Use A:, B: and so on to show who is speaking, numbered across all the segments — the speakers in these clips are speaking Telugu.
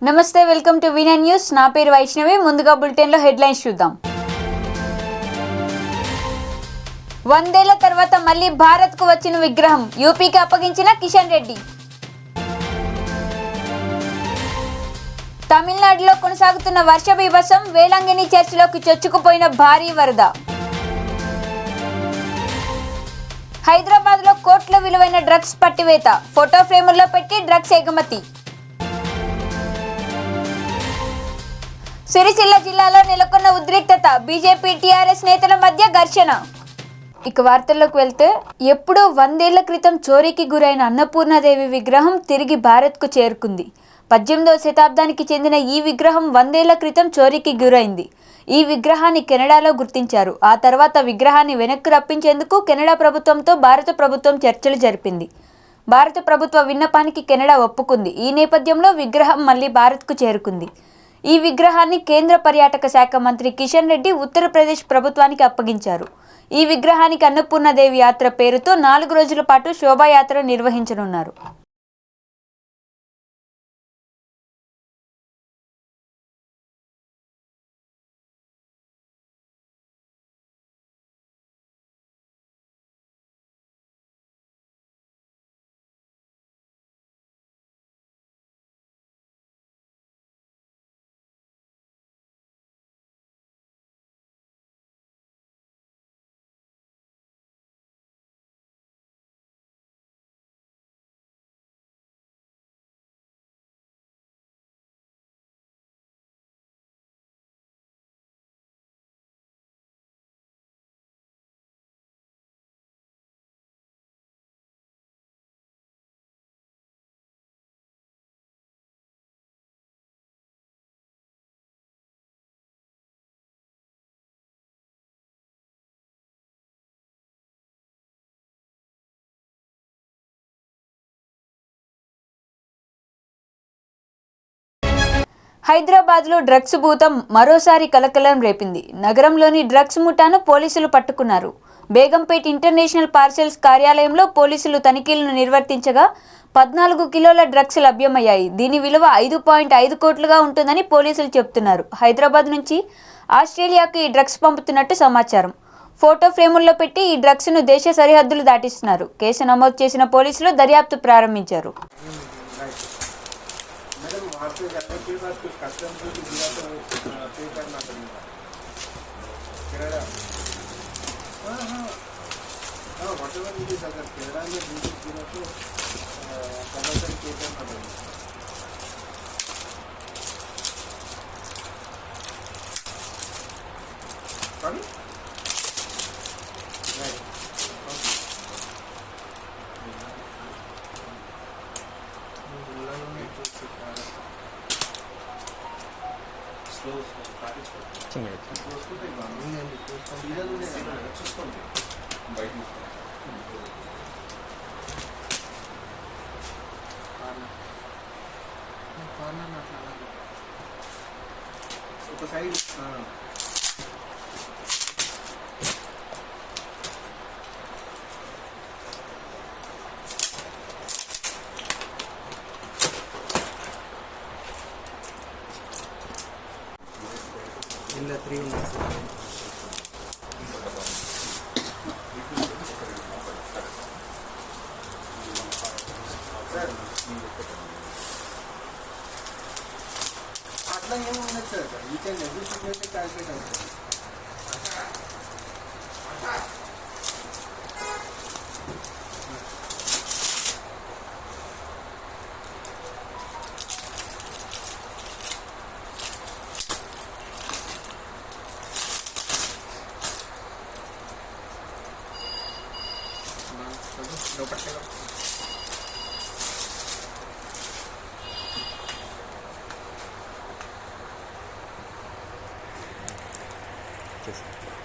A: నమస్తే, వెల్కమ్ టు వినన్ న్యూస్. నా పేరు వైష్ణవి. ముందుగా బులెటిన్లో హెడ్లైన్స్ చూద్దాం. 100 ఏళ్ల తర్వాత మళ్ళీ భారత్కు వచ్చిన విగ్రహం యూపీకి అప్పగించిన కిషన్ రెడ్డి. తమిళనాడులో కొనసాగుతున్న వర్ష బీభత్సం, వేలంగిని చర్చిలోకి చొచ్చుకుపోయిన భారీ వరద. హైదరాబాద్లో కోట్ల విలువైన డ్రగ్స్ పట్టివేత, ఫోటో ఫ్రేముల్లో పెట్టి డ్రగ్స్ ఎగుమతి. సిరిసిల్ల జిల్లాలో నెలకొన్న ఉద్రిక్తత, బీజేపీ టీఆర్ఎస్ నేతల మధ్య ఘర్షణ. ఇక వార్తల్లోకి వెళ్తే, ఎప్పుడో 100 ఏళ్ల క్రితం చోరీకి గురైన అన్నపూర్ణాదేవి విగ్రహం తిరిగి భారత్కు చేరుకుంది. 18వ శతాబ్దానికి చెందిన ఈ విగ్రహం 100 ఏళ్ల క్రితం చోరీకి గురైంది. ఈ విగ్రహాన్ని కెనడాలో గుర్తించారు. ఆ తర్వాత విగ్రహాన్ని వెనక్కు రప్పించేందుకు కెనడా ప్రభుత్వంతో భారత ప్రభుత్వం చర్చలు జరిపింది. భారత ప్రభుత్వ విన్నపానికి కెనడా ఒప్పుకుంది. ఈ నేపథ్యంలో విగ్రహం మళ్లీ భారత్కు చేరుకుంది. ఈ విగ్రహాన్ని కేంద్ర పర్యాటక శాఖ మంత్రి కిషన్ రెడ్డి ఉత్తరప్రదేశ్ ప్రభుత్వానికి అప్పగించారు. ఈ విగ్రహానికి అన్నపూర్ణాదేవి యాత్ర పేరుతో 4 రోజుల పాటు శోభాయాత్ర నిర్వహించనున్నారు. హైదరాబాద్లో డ్రగ్స్ భూతం మరోసారి కలకలం రేపింది. నగరంలోని డ్రగ్స్ ముఠాను పోలీసులు పట్టుకున్నారు. బేగంపేట్ ఇంటర్నేషనల్ పార్సెల్స్ కార్యాలయంలో పోలీసులు తనిఖీలను నిర్వర్తించగా 14 కిలోల డ్రగ్స్ లభ్యమయ్యాయి. దీని విలువ 5.5 కోట్లుగా ఉంటుందని పోలీసులు చెబుతున్నారు. హైదరాబాద్ నుంచి ఆస్ట్రేలియాకు ఈ డ్రగ్స్ పంపుతున్నట్టు సమాచారం. ఫోటో ఫ్రేముల్లో పెట్టి ఈ డ్రగ్స్ను దేశ సరిహద్దులు దాటిస్తున్నారు. కేసు నమోదు చేసిన పోలీసులు దర్యాప్తు ప్రారంభించారు.
B: आपके जाने के बाद कुछ कस्टम जो भी दिया तो पे करना पड़ेगा केरला। हाँ हाँ हाँ व्हाटएवर इट इज, अगर केरला में ड्यूटी दिया तो कंपल्सरी पे करना पड़ेगा। सॉरी राइट ఒక సైడ్ ఇలా 3 ఉన్నాయి సార్. అట్లా ఏమున్నది సార్, ఈచ్ అండ్ ఎవ్రీథింగ్ అయితే క్యాల్కులేట్ అవుతుంది.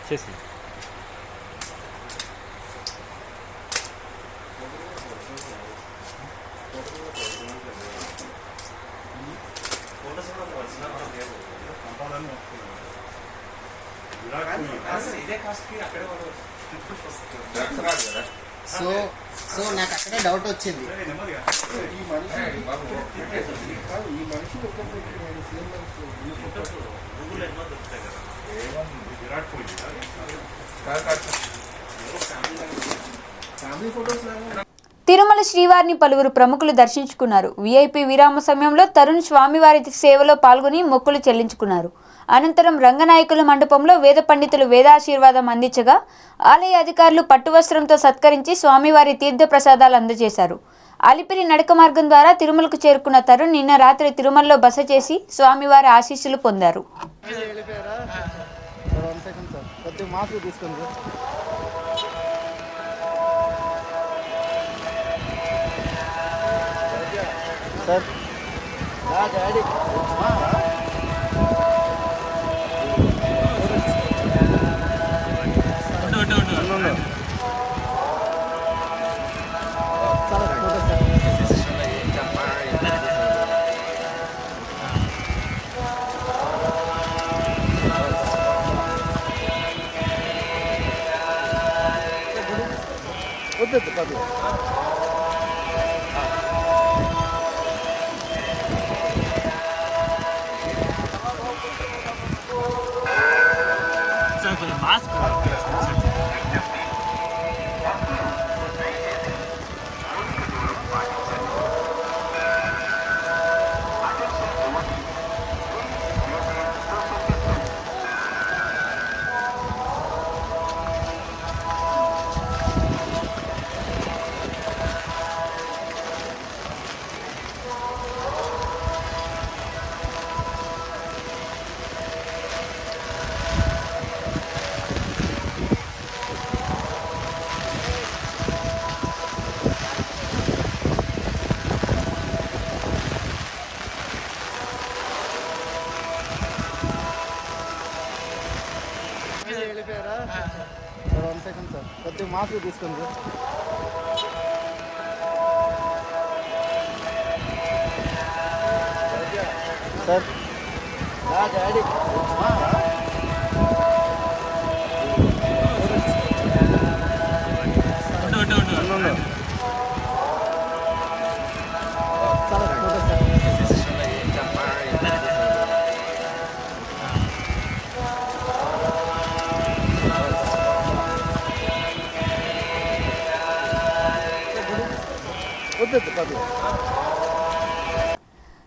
C: చేసి
B: ఇదే కాస్ట్ కి అక్కడే వాళ్ళు డ్రగ్స్ రాదు కదా.
D: సో సో నాకు అక్కడే డౌట్ వచ్చింది.
B: ఈ మనిషి ఈ మనిషి ఒక సేమ్ ఫ్యామిలీ ఫోటోస్ లాగా
A: తిరుమల శ్రీవారిని పలువురు ప్రముఖులు దర్శించుకున్నారు. వీఐపీ విరామ సమయంలో తరుణ్ స్వామివారి సేవలో పాల్గొని మొక్కులు చెల్లించుకున్నారు. అనంతరం రంగనాయకుల మండపంలో వేద పండితులు వేదాశీర్వాదం అందించగా ఆలయ అధికారులు పట్టువస్త్రంతో సత్కరించి స్వామివారి తీర్థ ప్రసాదాలు అందజేశారు. అలిపిరి నడక మార్గం ద్వారా తిరుమలకు చేరుకున్న తరుణ్ నిన్న రాత్రి తిరుమలలో బస చేసి స్వామివారి ఆశీస్సులు పొందారు.
D: కొద్దిగా మాస్క్ తీసుకోండి సార్. డాడీ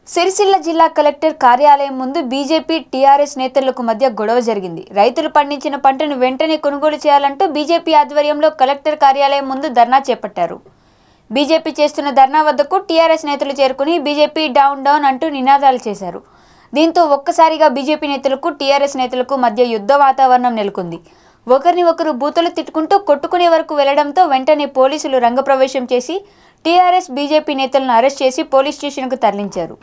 A: సిరిసిల్ల జిల్లా కలెక్టర్ కార్యాలయం ముందు బీజేపీ టీఆర్ఎస్ నేతలకు మధ్య గొడవ జరిగింది. రైతులు పండించిన పంటను వెంటనే కొనుగోలు చేయాలంటూ బీజేపీ ఆధ్వర్యంలో కలెక్టర్ కార్యాలయం ముందు ధర్నా చేపట్టారు. బీజేపీ చేస్తున్న ధర్నా వద్దకు టీఆర్ఎస్ నేతలు చేరుకుని బీజేపీ డౌన్ డౌన్ అంటూ నినాదాలు చేశారు. దీంతో ఒక్కసారిగా బీజేపీ నేతలకు టీఆర్ఎస్ నేతలకు మధ్య యుద్ధ వాతావరణం నెలకొంది. ఒకరిని ఒకరు బూతులు తిట్టుకుంటూ కొట్టుకునే వరకు వెళ్లడంతో వెంటనే పోలీసులు రంగప్రవేశం చేసి టీఆర్ఎస్ బీజేపీ నేతలను అరెస్ట్ చేసి పోలీస్ స్టేషన్కు తరలించారు.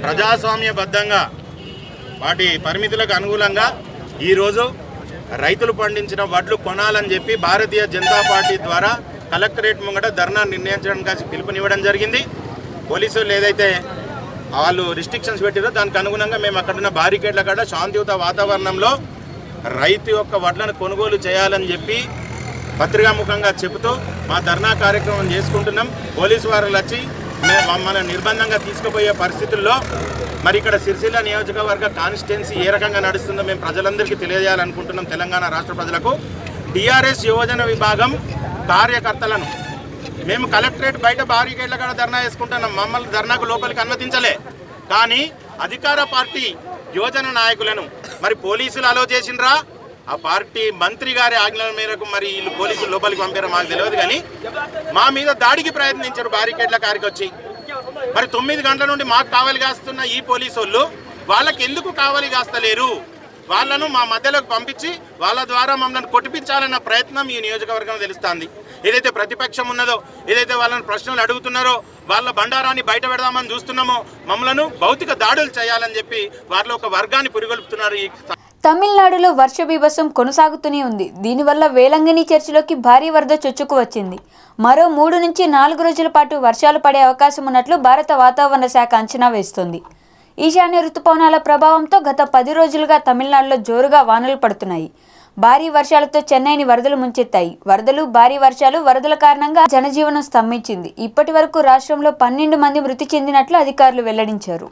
E: ప్రజాస్వామ్యబద్ధంగా వాటి పరిమితులకు అనుగుణంగా ఈరోజు రైతులు పండించిన వడ్లు కొనాలని చెప్పి భారతీయ జనతా పార్టీ ద్వారా కలెక్టరేట్ ముంగట ధర్నా నిర్ణయించడానికి పిలుపునివ్వడం జరిగింది. పోలీసులు ఏదైతే వాళ్ళు రిస్ట్రిక్షన్స్ పెట్టారో దానికి అనుగుణంగా మేము అక్కడున్న బారికేడ్ల కాడ శాంతియుత వాతావరణంలో రైతు యొక్క వడ్లను కొనుగోలు చేయాలని చెప్పి పత్రికాముఖంగా చెబుతూ మా ధర్నా కార్యక్రమం చేసుకుంటున్నాం. పోలీసు వారు వచ్చి మన నిర్బంధంగా తీసుకుపోయే పరిస్థితుల్లో మరి ఇక్కడ సిరిసిల్ల నియోజకవర్గ కాన్స్టిట్యున్సీ ఏ రకంగా నడుస్తుందో మేము ప్రజలందరికీ తెలియజేయాలనుకుంటున్నాం. తెలంగాణ రాష్ట్ర ప్రజలకు టీఆర్ఎస్ యువజన విభాగం కార్యకర్తలను మేము కలెక్టరేట్ బయట బారికేడ్ల కాడ ధర్నా చేసుకుంటున్నాం. మమ్మల్ని ధర్నాకు లోపలికి అనుమతించలే. కానీ అధికార పార్టీ యువజన నాయకులను మరి పోలీసులు అలో చేసిండ్రా, ఆ పార్టీ మంత్రి గారి ఆజ్ఞల మేరకు మరి వీళ్ళు పోలీసులు లోపలికి పంపారో మాకు తెలియదు. కానీ మా మీద దాడికి ప్రయత్నించారు బారికేడ్ల కారికి వచ్చి. మరి 9 గంటల నుండి మాకు కావలి కాస్తున్న ఈ పోలీసు వాళ్ళు వాళ్ళకి ఎందుకు కావలి కాస్తలేరు? వాళ్ళను మా మధ్యలోకి పంపించి వాళ్ళ ద్వారా మమ్మల్ని కొట్టిపించాలన్న ప్రయత్నం ఈ నియోజకవర్గం తెలుస్తుంది. ఏదైతే ప్రతిపక్షం ఉన్నదో, ఏదైతే వాళ్ళని ప్రశ్నలు అడుగుతున్నారో, వాళ్ళ బండారాన్ని బయట పెడదామని చూస్తున్నామో, మమ్మలను భౌతిక దాడులు చేయాలని చెప్పి వారిలో ఒక వర్గాన్ని పురిగొల్పుతున్నారు. ఈ
A: తమిళనాడులో వర్ష బీభత్సం కొనసాగుతూనే ఉంది. దీనివల్ల వేలంగిని చర్చిలోకి భారీ వరద చొచ్చుకు వచ్చింది. మరో 3 నుంచి 4 రోజుల పాటు వర్షాలు పడే అవకాశం ఉన్నట్లు భారత వాతావరణ శాఖ అంచనా వేస్తోంది. ఈశాన్య రుతుపవనాల ప్రభావంతో గత 10 రోజులుగా తమిళనాడులో జోరుగా వానలు పడుతున్నాయి. భారీ వర్షాలతో చెన్నైని వరదలు ముంచెత్తాయి. వరదలు, భారీ వర్షాలు, వరదల కారణంగా జనజీవనం స్తంభించింది. ఇప్పటి వరకు రాష్ట్రంలో 12 మంది మృతి చెందినట్లు అధికారులు వెల్లడించారు.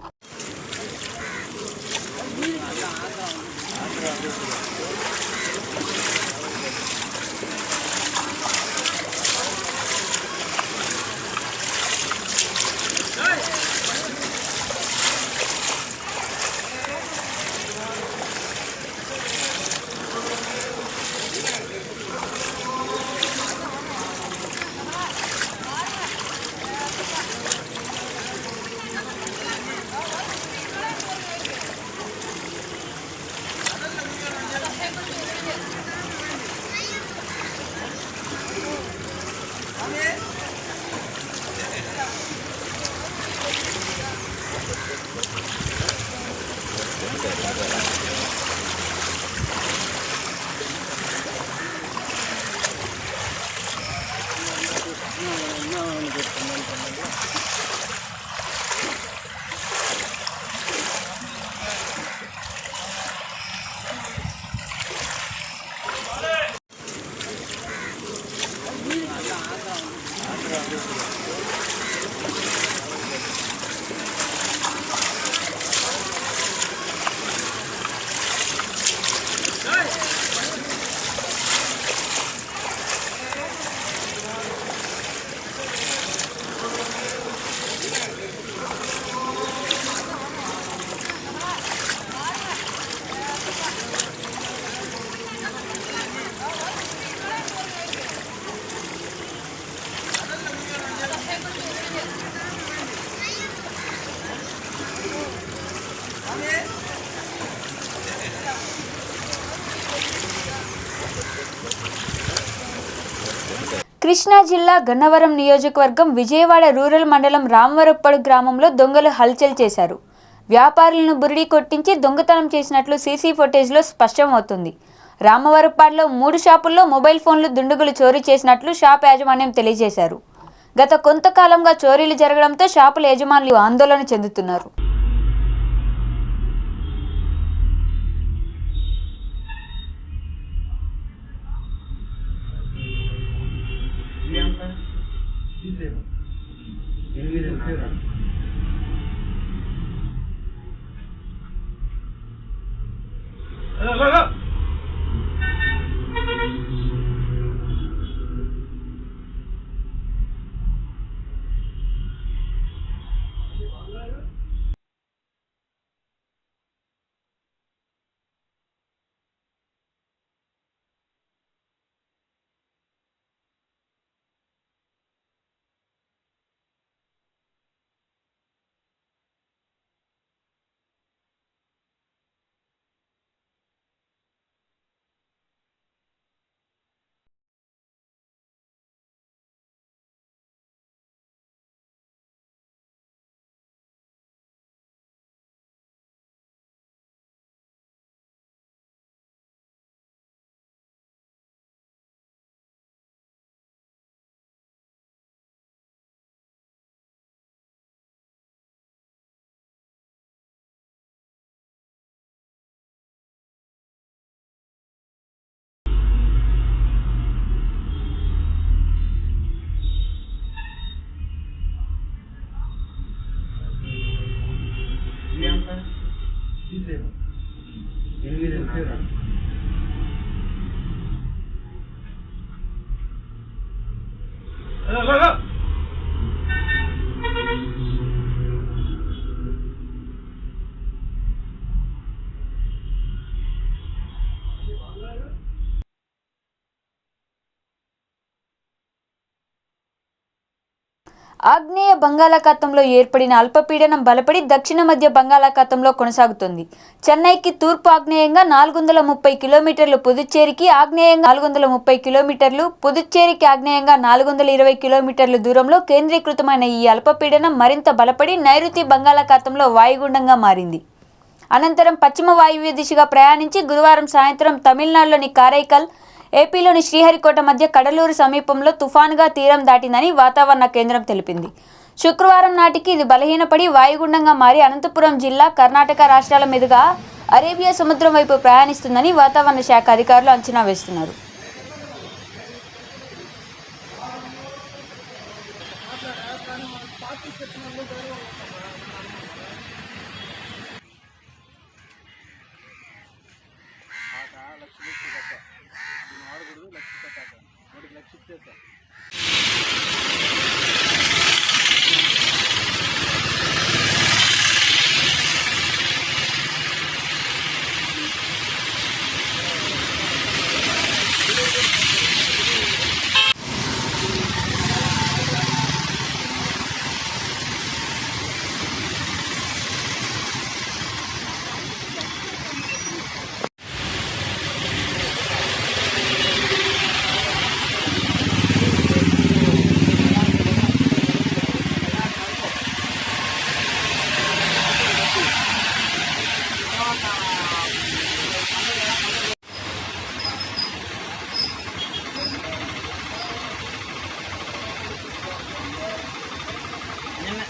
A: కృష్ణా జిల్లా గన్నవరం నియోజకవర్గం విజయవాడ రూరల్ మండలం రామవరప్పడు గ్రామంలో దొంగలు హల్చల్ చేశారు. వ్యాపారులను బురిడి కొట్టించి దొంగతనం చేసినట్లు సీసీ ఫుటేజ్లో స్పష్టమవుతుంది. రామవరప్పాడులో 3 షాపుల్లో మొబైల్ ఫోన్లు దుండగులు చోరీ చేసినట్లు షాప్ యాజమాన్యం తెలియజేశారు. గత కొంతకాలంగా చోరీలు జరగడంతో షాపుల యజమానులు ఆందోళన చెందుతున్నారు. ఆగ్నేయ బంగాళాఖాతంలో ఏర్పడిన అల్పపీడనం బలపడి దక్షిణ మధ్య బంగాళాఖాతంలో కొనసాగుతుంది. చెన్నైకి తూర్పు ఆగ్నేయంగా 430 కిలోమీటర్లు, పుదుచ్చేరికి ఆగ్నేయంగా 430 కిలోమీటర్లు, పుదుచ్చేరికి ఆగ్నేయంగా 420 కిలోమీటర్ల దూరంలో కేంద్రీకృతమైన ఈ అల్పపీడనం మరింత బలపడి నైరుతి బంగాళాఖాతంలో వాయుగుండంగా మారింది. అనంతరం పశ్చిమ వాయువ్య దిశగా ప్రయాణించి గురువారం సాయంత్రం తమిళనాడులోని కారైకల్, ఏపీలోని శ్రీహరికోట మధ్య కడలూరు సమీపంలో తుఫానుగా తీరం దాటిందని వాతావరణ కేంద్రం తెలిపింది. శుక్రవారం నాటికి ఇది బలహీనపడి వాయుగుండంగా మారి అనంతపురం జిల్లా, కర్ణాటక రాష్ట్రాల మీదుగా అరేబియా సముద్రం వైపు ప్రయాణిస్తుందని వాతావరణ శాఖ అధికారులు అంచనా వేస్తున్నారు.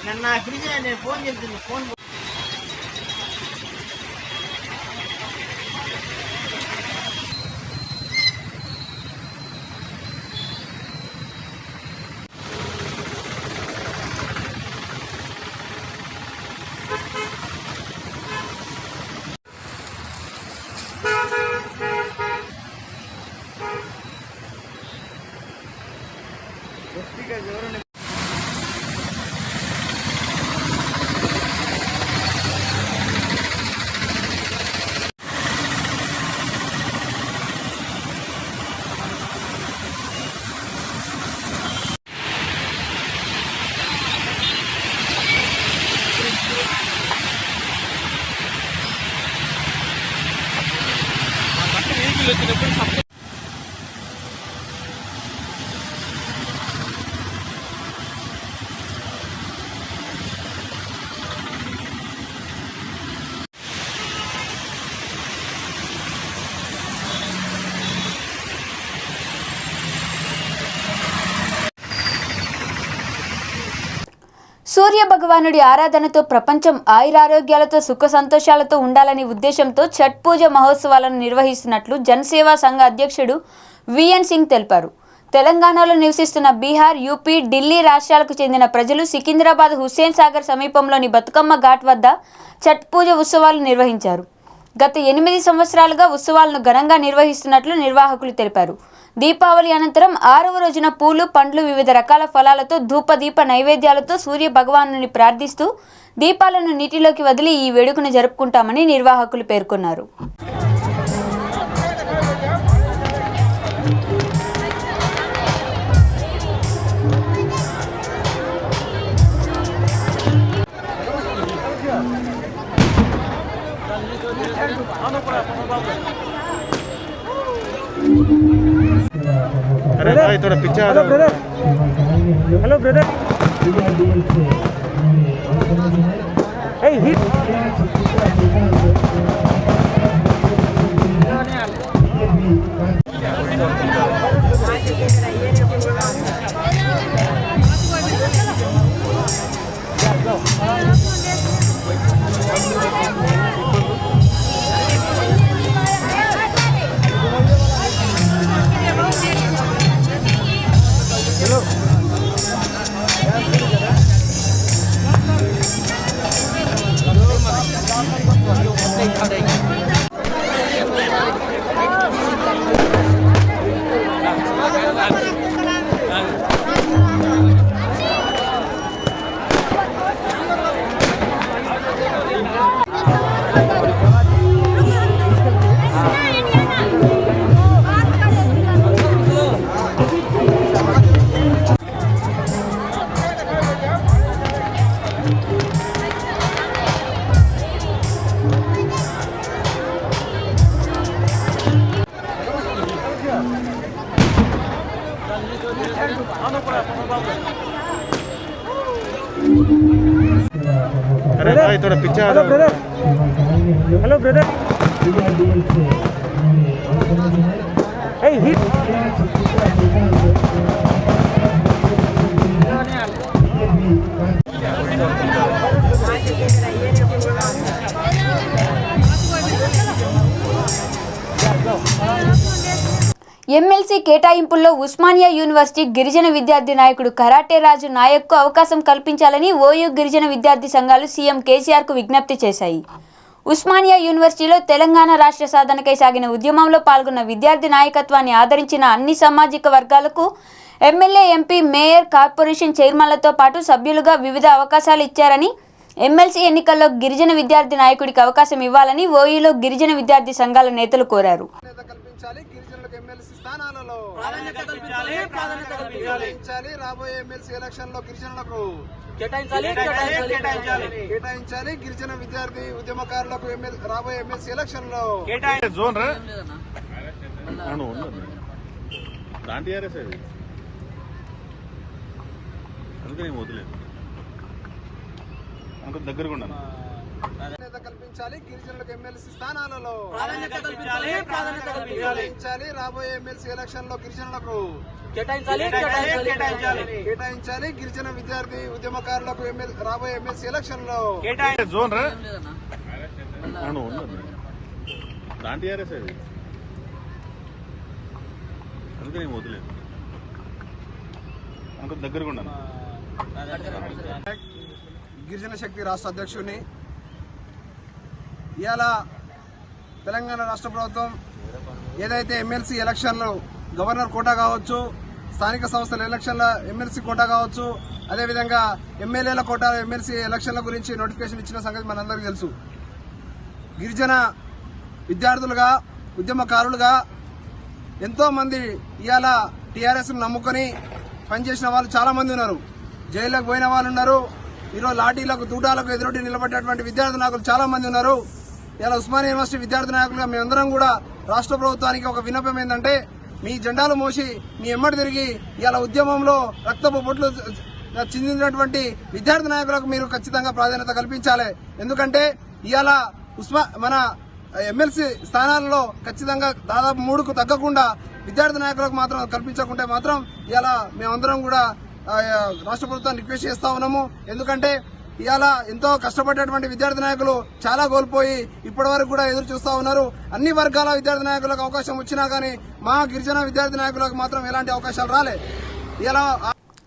D: నిన్న ఫ్రిడ్జ్ నేను ఫోన్ చేస్తుంది ఫోన్
A: సూర్య భగవానుడి ఆరాధనతో ప్రపంచం ఆయురారోగ్యాలతో సుఖ సంతోషాలతో ఉండాలనే ఉద్దేశంతో ఛట్ పూజ మహోత్సవాలను నిర్వహిస్తున్నట్లు జనసేవా సంఘ అధ్యక్షుడు విఎన్ సింగ్ తెలిపారు. తెలంగాణలో నివసిస్తున్న బీహార్, యూపీ, ఢిల్లీ రాష్ట్రాలకు చెందిన ప్రజలు సికింద్రాబాద్ హుస్సేన్ సాగర్ సమీపంలోని బతుకమ్మ ఘాట్ వద్ద ఛట్ పూజ ఉత్సవాలు నిర్వహించారు. గత 8 సంవత్సరాలుగా ఉత్సవాలను ఘనంగా నిర్వహిస్తున్నట్లు నిర్వాహకులు తెలిపారు. దీపావళి అనంతరం 6వ రోజున పూలు, పండ్లు, వివిధ రకాల ఫలాలతో ధూపదీప నైవేద్యాలతో సూర్య భగవానుని ప్రార్థిస్తూ దీపాలను నీటిలోకి వదిలి ఈ వేడుకను జరుపుకుంటామని నిర్వాహకులు పేర్కొన్నారు.
C: अरे भाई थोड़ा पीछे आ जाओ brother. Hello brother. Hey hit. अरे भाई थोड़ा पीछे आ जाओ brother. Hello brother. Hey, hit.
A: MLC కేటాయింపుల్లో ఉస్మానియా యూనివర్సిటీ గిరిజన విద్యార్థి నాయకుడు కరాటే రాజు నాయక్కు అవకాశం కల్పించాలని ఓయూ గిరిజన విద్యార్థి సంఘాలు సీఎం కేసీఆర్కు విజ్ఞప్తి చేశాయి. ఉస్మానియా యూనివర్సిటీలో తెలంగాణ రాష్ట్ర సాధనకై సాగిన ఉద్యమంలో పాల్గొన్న విద్యార్థి నాయకత్వాన్ని ఆదరించిన అన్ని సామాజిక వర్గాలకు ఎమ్మెల్యే, ఎంపీ, మేయర్, కార్పొరేషన్ చైర్మన్లతో పాటు సభ్యులుగా వివిధ అవకాశాలు ఇచ్చారని, ఎమ్మెల్సీ ఎన్నికల్లో గిరిజన విద్యార్థి నాయకుడికి అవకాశం ఇవ్వాలని ఓయూలో గిరిజన విద్యార్థి సంఘాల నేతలు కోరారు.
B: గిరిజనులకు ఎమ్మెల్సీ స్థానాలలో రాబోయే ఎమ్మెల్సీ ఎలక్షన్ లో గిరిజనులకు కేటాయించాలి. గిరిజన విద్యార్థి ఉద్యమకారులకు రాబోయే ఎమ్మెల్సీ ఎలక్షన్ లో
E: దగ్గరగా
B: కల్పించాలి. గిరిజనులకు ఎమ్మెల్సీ స్థానాలలో కేటాయించాలి. రాబోయే ఎమ్మెల్సీ ఎలక్షన్ లో గిరిజనులకు కేటాయించాలి. గిరిజన విద్యార్థి ఉద్యమకారులకు రాబోయే ఎమ్మెల్సీ ఎలక్షన్ లో
E: దగ్గరగా
B: గిరిజన శక్తి రాష్ట్ర అధ్యక్షుడిని. ఇవాళ తెలంగాణ రాష్ట్ర ప్రభుత్వం ఏదైతే ఎమ్మెల్సీ ఎలక్షన్లు గవర్నర్ కోటా కావచ్చు, స్థానిక సంస్థల ఎలక్షన్ల ఎమ్మెల్సీ కోటా కావచ్చు, అదేవిధంగా ఎమ్మెల్యేల కోటా ఎమ్మెల్సీ ఎలక్షన్ల గురించి నోటిఫికేషన్ ఇచ్చిన సంగతి మనందరికీ తెలుసు. గిరిజన విద్యార్థులుగా, ఉద్యమకారులుగా ఎంతోమంది ఇవాళ టీఆర్ఎస్ను నమ్ముకొని పనిచేసిన వాళ్ళు చాలామంది ఉన్నారు. జైల్లోకి పోయిన వాళ్ళు ఉన్నారు. ఈరోజు లాఠీలకు, తూటాలకు ఎదురొడ్డి నిలబడ్డటువంటి విద్యార్థి నాయకులు చాలా మంది ఉన్నారు. ఇలా ఉస్మానియా యూనివర్సిటీ విద్యార్థి నాయకులుగా మేమందరం కూడా రాష్ట్ర ప్రభుత్వానికి ఒక విన్నపం ఏంటంటే, మీ జెండాలు మోసి మీ ఎమ్మడి తిరిగి ఇలా ఉద్యమంలో రక్తపు బొట్లు చెందినటువంటి విద్యార్థి నాయకులకు మీరు ఖచ్చితంగా ప్రాధాన్యత కల్పించాలి. ఎందుకంటే ఇవాళ మన ఎమ్మెల్సీ స్థానాలలో ఖచ్చితంగా దాదాపు 3కు తగ్గకుండా విద్యార్థి నాయకులకు మాత్రం కల్పించకుంటే మాత్రం ఇలా మేమందరం కూడా రాష్ట్ర ప్రభుత్వాన్ని రిక్వెస్ట్ చేస్తా ఉన్నాము. ఎందుకంటే ఇవాళ ఎంతో కష్టపడేటువంటి విద్యార్థి నాయకులు చాలా కోల్పోయి ఇప్పటి వరకు కూడా ఎదురు చూస్తా ఉన్నారు. అన్ని వర్గాల విద్యార్థి నాయకులకు అవకాశం వచ్చినా కానీ మా గిరిజన విద్యార్థి నాయకులకు మాత్రం ఎలాంటి అవకాశాలు రాలే. ఇలా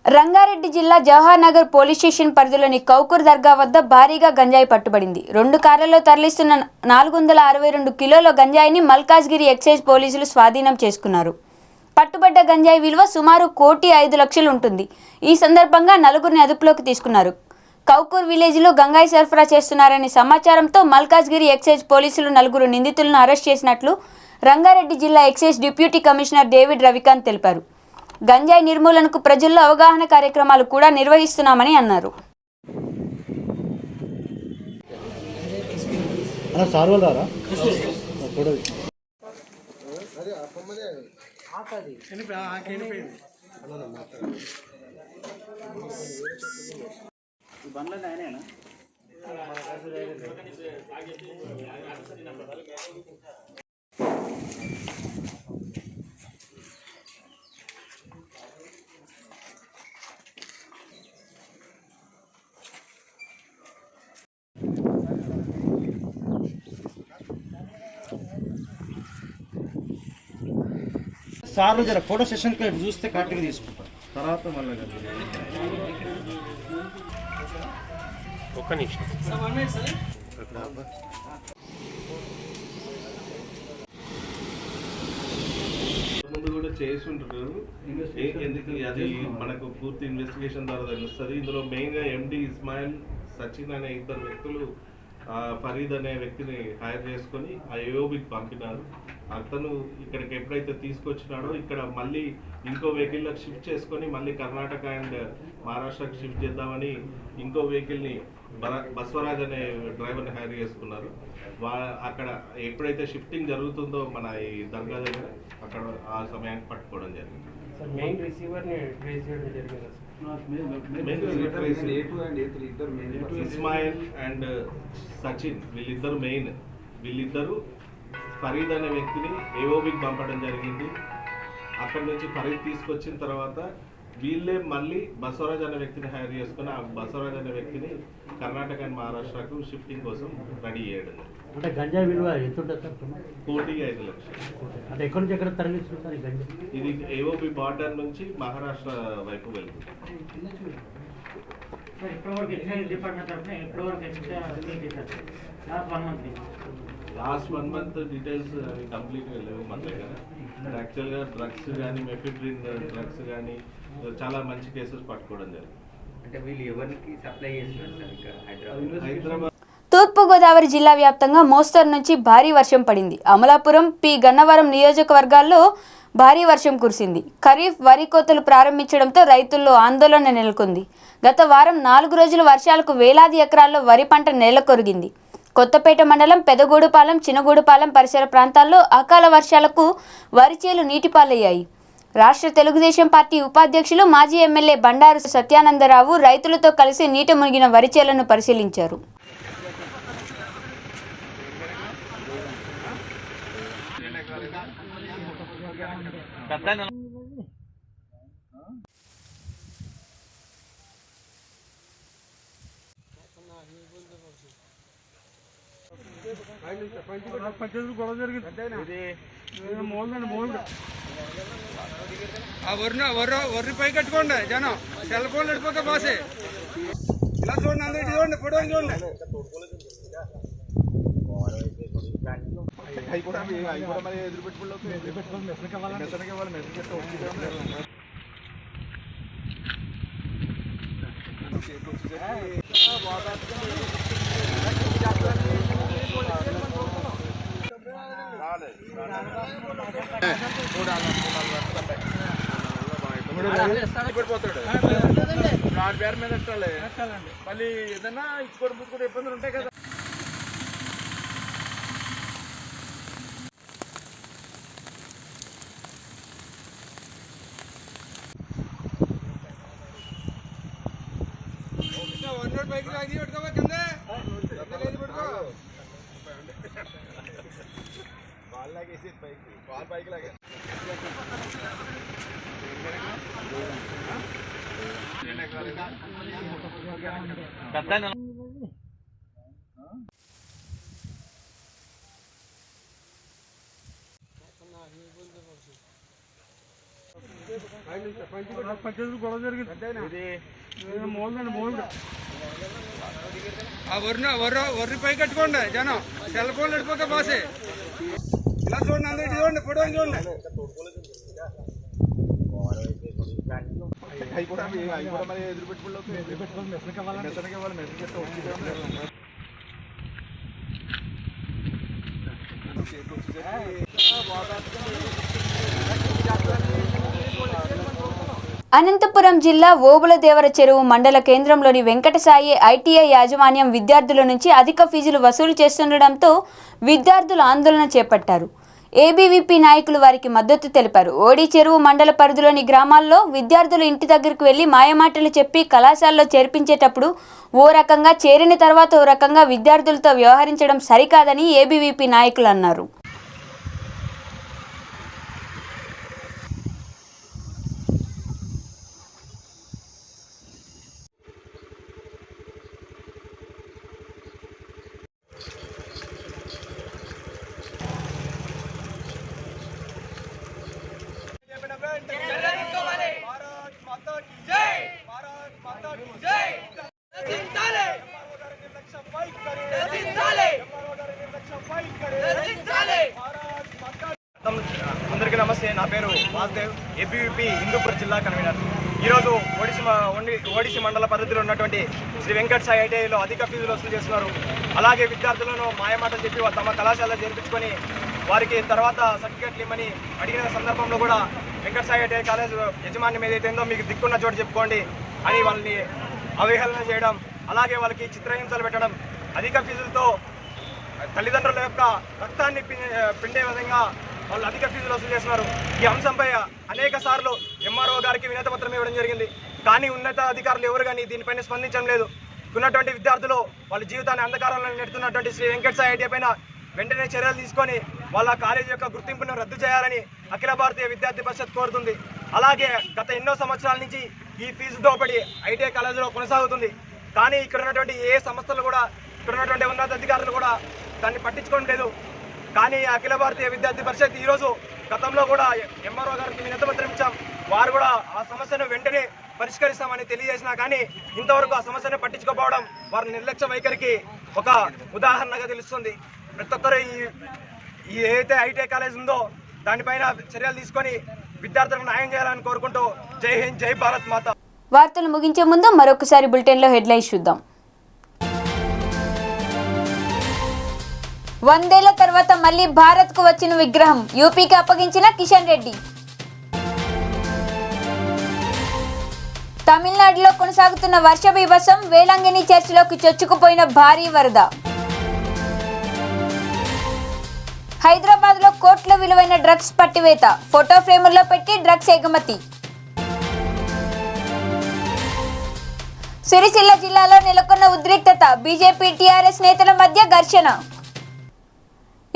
A: రంగారెడ్డి జిల్లా జవహర్ నగర్ పోలీస్ స్టేషన్ పరిధిలోని కౌకూర్ దర్గా వద్ద భారీగా గంజాయి పట్టుబడింది. 2 కార్లలో తరలిస్తున్న 462 కిలోల గంజాయిని మల్కాజ్గిరి ఎక్సైజ్ పోలీసులు స్వాధీనం చేసుకున్నారు. పట్టుబడ్డ గంజాయి విలువ సుమారు 1,05,00,000 ఉంటుంది. ఈ సందర్భంగా 4గురిని అదుపులోకి తీసుకున్నారు. కౌకూర్ విలేజ్లో గంజాయి సరఫరా చేస్తున్నారనే సమాచారంతో మల్కాజ్గిరి ఎక్సైజ్ పోలీసులు 4 నిందితులను అరెస్ట్ చేసినట్లు రంగారెడ్డి జిల్లా excise deputy commissioner David Ravikanth తెలిపారు. గంజాయి నిర్మూలనకు ప్రజల్లో అవగాహన కార్యక్రమాలు కూడా నిర్వహిస్తున్నామని అన్నారు.
C: సార్లు జర ఫోటో సెషన్కి చూస్తే కరెక్ట్గా తీసుకుంటాం. తర్వాత మళ్ళీ
E: ఒక్క నిమిషం
F: ముందు కూడా చేసి ఉంటారు. ఎందుకు అది మనకు పూర్తి ఇన్వెస్టిగేషన్ ద్వారా తెలుస్తుంది. ఇందులో మెయిన్గా ఎండి ఇస్మాయిల్, సచిన్ అనే 2 వ్యక్తులు ఫరీద్ అనే వ్యక్తిని హైర్ చేసుకొని ఆ ఏఓబికి పంపినారు. అతను ఇక్కడికి ఎప్పుడైతే తీసుకొచ్చినాడో ఇక్కడ మళ్ళీ ఇంకో వెహికల్లో షిఫ్ట్ చేసుకొని మళ్ళీ కర్ణాటక అండ్ మహారాష్ట్రకి షిఫ్ట్ చేద్దామని ఇంకో వెహికల్ని బస్వరాజ్ అనే డ్రైవర్ని హైర్ చేసుకున్నారు. అక్కడ ఎప్పుడైతే షిఫ్టింగ్ జరుగుతుందో మన ఈ దర్గా దగ్గర అక్కడ ఆ సమయానికి పట్టుకోవడం జరిగింది.
G: మెయిన్ రిసీవర్ని ట్రేస్ చేయడం జరిగింది.
F: ఇస్మాయిల్ అండ్ సచిన్ వీళ్ళిద్దరు ఫరీద్ అనే వ్యక్తిని ఏఓబికి పంపడం జరిగింది. అక్కడి నుంచి ఫరీద్ తీసుకొచ్చిన తర్వాత వీళ్ళే మళ్ళీ బసవరాజ్ అనే వ్యక్తిని హైర్ చేసుకుని ఆ బసవరాజ్ అనే వ్యక్తిని కర్ణాటక అండ్ మహారాష్ట్రకు షిఫ్టింగ్ కోసం రెడీ చేయడం.
G: అంటే గంజాయి విలువ ఎంత ఉంటుంది సార్?
F: 1,5 లక్షలు.
G: అంటే ఎక్కడి నుంచి ఎక్కడ తరలిస్తుంది సార్ ఈ గంజాయి?
F: ఇది ఏఓబి బార్డర్ నుంచి మహారాష్ట్ర వైపు వెళ్తుంది.
G: ఇప్పటివరకు ఎక్సైజ్ డిపార్ట్మెంట్ తరఫున
F: లాస్ట్ 1 మంత్ డీటెయిల్స్ అవి కంప్లీట్గా లేవు మన దగ్గర. యాక్చువల్గా డ్రగ్స్ కానీ మెఫిడ్రిన్ డ్రగ్స్ కానీ చాలా మంచి కేసెస్ పట్టుకోవడం జరిగింది.
H: అంటే వీళ్ళు ఎవరికి సప్లై చేస్తున్నారు సార్ ఇక్కడ
F: హైదరాబాద్
A: తూర్పుగోదావరి జిల్లా వ్యాప్తంగా మోస్తరు నుంచి భారీ వర్షం పడింది. అమలాపురం, పి గన్నవరం నియోజకవర్గాల్లో భారీ వర్షం కురిసింది. ఖరీఫ్ వరి కోతలు ప్రారంభించడంతో రైతుల్లో ఆందోళన నెలకొంది. గత వారం 4 రోజుల వర్షాలకు వేలాది ఎకరాల్లో వరి పంట నేలకొరిగింది. కొత్తపేట మండలం పెదగూడుపాలెం, చిన్నగూడుపాలెం పరిసర ప్రాంతాల్లో అకాల వర్షాలకు వరి చేలు నీటిపాలయ్యాయి. రాష్ట్ర తెలుగుదేశం పార్టీ ఉపాధ్యక్షులు మాజీ ఎమ్మెల్యే బండారు సత్యానందరావు రైతులతో కలిసి నీట మునిగిన వరి చేలను పరిశీలించారు.
I: వర్రి పై కట్టుకోండి జనం సెల్ ఫోన్లు వెళ్ళిపోతే బాసే ఇలా చూడండి, అందరికి చూడండి, ఫోటో చూడండి. పేరు మీద మళ్ళీ ఏదన్నా ఇచ్చుకోవడం పుచ్చుకోవడం ఇబ్బందులు ఉంటాయి కదా. పైకి లాగి పెట్టుకోవా కింద పెట్టుకో బాల్ లాగేసి పైకి బాల్ పైకి లాగే గొడవ జరిగింది. వర్రి పై కట్టుకోండి జనం సెల్ ఫోన్లు వెళ్ళిపోతే బాసే ఇలా చూడండి, అందరికి చూడండి, ఫోటో చూడండి. ఎదురు పెట్టుకోవాలి
A: అనంతపురం జిల్లా ఓబులదేవర చెరువు మండల కేంద్రంలోని వెంకటసాయి ఐటీఐ యాజమాన్యం విద్యార్థుల నుంచి అధిక ఫీజులు వసూలు చేస్తుండటంతో విద్యార్థులు ఆందోళన చేపట్టారు. ఏబీవీపీ నాయకులు వారికి మద్దతు తెలిపారు. ఓడి చెరువు మండల పరిధిలోని గ్రామాల్లో విద్యార్థులు ఇంటి దగ్గరకు వెళ్లి మాయమాటలు చెప్పి కళాశాలలో చేర్పించేటప్పుడు ఓ రకంగా, చేరిన తర్వాత ఓ రకంగా విద్యార్థులతో వ్యవహరించడం సరికాదని ఏబీవీపీ నాయకులు అన్నారు.
J: అందరికీ నమస్తే. నా పేరు వాసుదేవ్, ఏబీవీపీ హిందూపూర్ జిల్లా కన్వీనర్. ఈరోజు ఓడిసి మండల పరిధిలో ఉన్నటువంటి శ్రీ వెంకట సాయి ఐటీఐలో అధిక ఫీజులు వసూలు చేస్తున్నారు. అలాగే విద్యార్థులను మాయమాటలు చెప్పి తమ కళాశాలలో చేర్పించుకొని వారికి తర్వాత సర్టిఫికెట్లు ఇవ్వమని అడిగిన సందర్భంలో కూడా వెంకట సాయి ఐటీఐ కాలేజ్ యజమాన్యం ఏదైతే ఉందో మీకు దిక్కున్న చోటు చెప్పుకోండి అని వాళ్ళని అవహేళన చేయడం అలాగే వాళ్ళకి చిత్రహింసలు పెట్టడం, అధిక ఫీజులతో తల్లిదండ్రుల యొక్క రక్తాన్ని పిండే విధంగా వాళ్ళు అధిక ఫీజులు వసూలు చేస్తున్నారు. ఈ అంశంపై అనేక సార్లు ఎంఆర్ఓ గారికి వినతి పత్రం ఇవ్వడం జరిగింది. కానీ ఉన్నత అధికారులు ఎవరు కానీ దీనిపైన స్పందించడం లేదు. ఉన్నటువంటి విద్యార్థులు వాళ్ళ జీవితాన్ని అంధకారంలో నెడుతున్నటువంటి శ్రీ వెంకట్ సాయి ఐటీఐ పైన వెంటనే చర్యలు తీసుకొని వాళ్ళ కాలేజీ యొక్క గుర్తింపును రద్దు చేయాలని అఖిల భారతీయ విద్యార్థి పరిషత్ కోరుతుంది. అలాగే గత ఎన్నో సంవత్సరాల నుంచి ఈ ఫీజు దోపిడీ ఐటీఐ కాలేజీలో కొనసాగుతుంది. కానీ ఇక్కడ ఉన్నటువంటి ఏ సంస్థలు కూడా, ఇక్కడ ఉన్నటువంటి ఉన్నతాధికారులు కూడా దాన్ని పట్టించుకోవడం లేదు. కానీ అఖిల భారతీయ విద్యార్థి పరిషత్ ఈరోజు గతంలో కూడా ఎంఆర్ఓ గారికి వినతి పత్రం ఇచ్చాం. వారు కూడా ఆ సమస్యను వెంటనే పరిష్కరిస్తామని తెలియజేసినా కానీ ఇంతవరకు ఆ సమస్యను పట్టించుకోకపోవడం వారి నిర్లక్ష్య వైఖరికి ఒక ఉదాహరణగా తెలుస్తుంది. ప్రతి ఒక్కరూ ఈ ఏదైతే ఐటీఐ కాలేజ్ ఉందో దానిపైన చర్యలు తీసుకొని విద్యార్థులకు న్యాయం చేయాలని కోరుకుంటూ జై హింద్, జై భారత్ మాత.
A: వార్తలు ముగించే ముందు మరొకసారి బులెటిన్లో హెడ్లైన్స్ చూద్దాం. 100 ఏళ్ల తర్వాత మళ్లీ భారత్కు వచ్చిన విగ్రహం యూపీకి అప్పగించిన కిషన్ రెడ్డి. తమిళనాడులో కొనసాగుతున్న వర్ష బీభత్సం, వేలంగిని చర్చిలోకి చొచ్చుకుపోయిన భారీ వరద. హైదరాబాద్లో కోట్ల విలువైన డ్రగ్స్ పట్టివేత, ఫోటో ఫ్రేముల్లో పెట్టి డ్రగ్స్ ఎగుమతి. సిరిసిల్ల జిల్లాలో నెలకొన్న ఉద్రిక్తత, బీజేపీ టీఆర్ఎస్ నేతల మధ్య ఘర్షణ.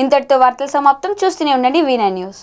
A: ఇంతటితో వార్తలు సమాప్తం. చూస్తూనే ఉండండి V9 న్యూస్.